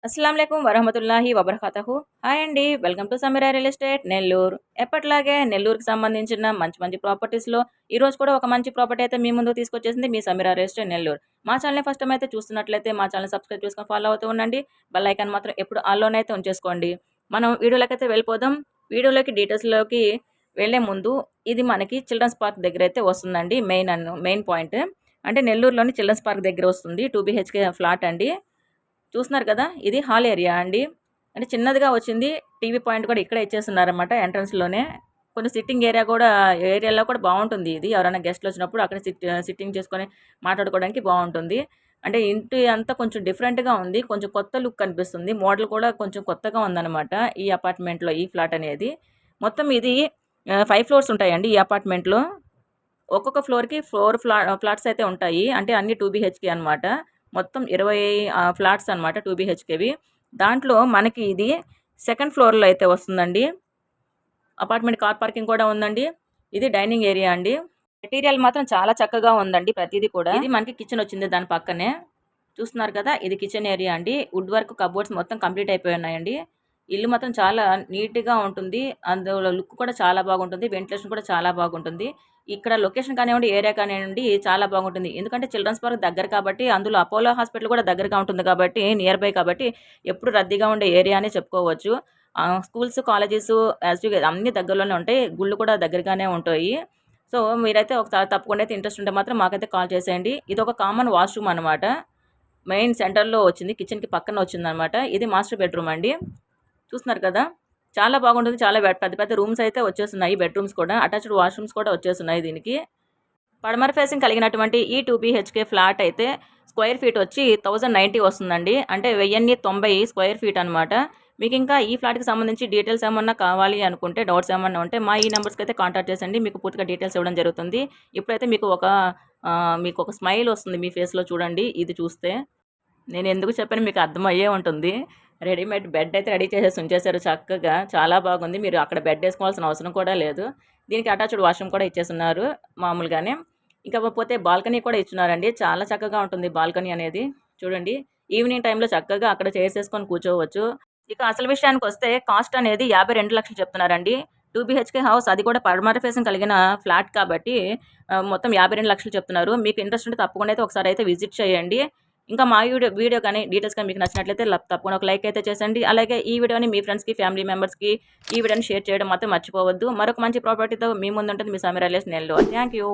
అస్సలాముఅలైకుం వరహమతుల్లాహి వబరకాతహు. Hi అండి. Welcome to Sameera real estate Nellore. ఎప్పటిలాగే నెల్లూరుకి సంబంధించిన మంచి మంచి ప్రాపర్టీస్‌లో ఈరోజు కూడా ఒక మంచి ప్రాపర్టీ అయితే మీ ముందుకు తీసుకొచ్చేసింది మీ సమీరా రియల్ ఎస్టేట్ నెల్లూరు. మా ఛానల్‌ని ఫస్ట్ టైమ్ అయితే చూస్తున్నట్లయితే మా ఛానెల్‌ని సబ్స్క్రైబ్ చేసుకొని ఫాలో అవుతూ ఉండండి. బెల్ ఐకాన్ మాత్రం ఎప్పుడు ఆల్‌లోనే అయితే ఉంచేసుకోండి. మనం వీడియోలోకైతే వెళ్ళిపోదాం. వీడియోలోకి డీటెయిల్స్‌లోకి వెళ్ళే ముందు ఇది మనకి చిల్డ్రన్స్ పార్క్ దగ్గర అయితే వస్తుందండి. Main point. అంటే నెల్లూరులోని చిల్డ్రన్స్ పార్క్ దగ్గర వస్తుంది. 2 బీహెచ్‌కే ఫ్లాట్ అండి. చూస్తున్నారు కదా, ఇది హాల్ ఏరియా అండి. అంటే చిన్నదిగా వచ్చింది. టీవీ పాయింట్ కూడా ఇక్కడే ఇచ్చేస్తున్నారనమాట ఎంట్రన్స్లోనే. కొంచెం సిట్టింగ్ ఏరియాలో కూడా బాగుంటుంది. ఇది ఎవరైనా గెస్ట్లు వచ్చినప్పుడు అక్కడ సిట్టింగ్ చేసుకొని మాట్లాడుకోవడానికి బాగుంటుంది. అంటే ఇంటి అంతా కొంచెం డిఫరెంట్గా ఉంది. కొంచెం కొత్త లుక్ కనిపిస్తుంది. మోడల్ కూడా కొంచెం కొత్తగా ఉందన్నమాట ఈ అపార్ట్మెంట్లో, ఈ ఫ్లాట్ అనేది. మొత్తం ఇది 5 ఫ్లోర్స్ ఉంటాయండి ఈ అపార్ట్మెంట్లో. ఒక్కొక్క ఫ్లోర్‌కి 4 ఫ్లాట్స్ అయితే ఉంటాయి. అంటే అన్ని 2 బీహెచ్‌కే అనమాట. మొత్తం 20 ఫ్లాట్స్ అనమాట 2 బీహెచ్‌కేవి. దాంట్లో మనకి ఇది సెకండ్ ఫ్లోర్‌లో అయితే వస్తుందండి. అపార్ట్మెంట్ కార్ పార్కింగ్ కూడా ఉందండి. ఇది డైనింగ్ ఏరియా అండి. మెటీరియల్ మాత్రం చాలా చక్కగా ఉందండి ప్రతీది కూడా. ఇది మనకి కిచెన్ వచ్చింది దాని పక్కనే. చూస్తున్నారు కదా, ఇది కిచెన్ ఏరియా అండి. వుడ్ వర్క్ కబోర్డ్స్ మొత్తం కంప్లీట్ అయిపోయి ఉన్నాయండి. ఇల్లు మొత్తం చాలా నీట్‌గా ఉంటుంది. అందులో లుక్ కూడా చాలా బాగుంటుంది. వెంటిలేషన్ కూడా చాలా బాగుంటుంది. ఇక్కడ లొకేషన్ కానివ్వండి, ఏరియా కానివ్వండి చాలా బాగుంటుంది. ఎందుకంటే చిల్డ్రన్స్ పార్క్ దగ్గర కాబట్టి, అందులో అపోలో హాస్పిటల్ కూడా దగ్గరగా ఉంటుంది కాబట్టి, నియర్ బై కాబట్టి ఎప్పుడు రద్దీగా ఉండే ఏరియా అనే చెప్పుకోవచ్చు. స్కూల్స్, కాలేజెస్ అన్నీ దగ్గరలోనే ఉంటాయి. గుళ్ళు కూడా దగ్గరగానే ఉంటాయి. సో, మీరైతే ఒకసారి తప్పకుండా అయితే ఇంట్రెస్ట్ ఉంటే మాత్రం మాకైతే కాల్ చేసేయండి. ఇదొక కామన్ వాష్‌రూమ్ అనమాట. మెయిన్ సెంటర్‌లో వచ్చింది. కిచెన్‌కి పక్కన వచ్చిందనమాట. ఇది మాస్టర్ బెడ్‌రూమ్ అండి. చూస్తున్నారు కదా, చాలా బాగుంటుంది. చాలా పెద్ద పెద్ద రూమ్స్ అయితే వచ్చేస్తున్నాయి. బెడ్‌రూమ్స్ కూడా అటాచ్డ్ వాష్‌రూమ్స్ కూడా వచ్చేస్తున్నాయి దీనికి. పడమర ఫేసింగ్ కలిగినటువంటి ఈ 2 బీహెచ్‌కే ఫ్లాట్ అయితే స్క్వేర్ ఫీట్ వచ్చి 1090 వస్తుందండి. అంటే 1090 స్క్వేర్ ఫీట్ అనమాట. మీకు ఇంకా ఈ ఫ్లాట్‌కి సంబంధించి డీటెయిల్స్ ఏమన్నా కావాలి అనుకుంటే, డౌట్స్ ఏమన్నా ఉంటే మా ఈ నెంబర్స్‌కి అయితే కాంటాక్ట్ చేసండి. మీకు పూర్తిగా డీటెయిల్స్ ఇవ్వడం జరుగుతుంది. ఇప్పుడైతే మీకు ఒక స్మైల్ వస్తుంది మీ ఫేస్‌లో చూడండి ఇది చూస్తే. నేను ఎందుకు చెప్పాను మీకు అర్థమయ్యే ఉంటుంది. రెడీమేడ్ బెడ్ అయితే రెడీ చేసేసి ఉంచేశారు చక్కగా. చాలా బాగుంది. మీరు అక్కడ బెడ్ ఏసుకోవాల్సిన అవసరం కూడా లేదు. దీనికి అటాచ్డ్ వాష్‌రూమ్ కూడా ఇచ్చేసున్నారు మామూలుగానే. ఇంకా పోతే బాల్కనీ కూడా ఇచ్చున్నారండి. చాలా చక్కగా ఉంటుంది బాల్కనీ అనేది. చూడండి, ఈవినింగ్ టైంలో చక్కగా అక్కడ చైర్స్ ఏసుకొని కూర్చోవచ్చు. ఇక అసలు విషయానికొస్తే కాస్ట్ అనేది 52,00,000 చెప్తున్నారండి. 2 బీహెచ్‌కే హౌస్, అది కూడా పడమర ఫేసింగ్ కలిగిన ఫ్లాట్ కాబట్టి మొత్తం 52,00,000 చెప్తున్నారు. మీకు ఇంట్రెస్ట్ ఉంటే తప్పకుండా అయితే ఒకసారి అయితే విజిట్ చేయండి. ఇంకా మా వీడియో కానీ డీటెయిల్స్ కానీ మీకు నచ్చినట్లయితే తప్పకుండా ఒక లైక్ అయితే చేసేయండి. అలాగే ఈ వీడియోని మీ ఫ్రెండ్స్‌కి, ఫ్యామిలీ మెంబర్స్‌కి ఈ వీడియోని షేర్ చేయడం మాత్రం మర్చిపోవద్దు. మరొక మంచి ప్రాపర్టీతో మీ ముందుంటుంది మీ Sameera real estate Nellore. Thank you.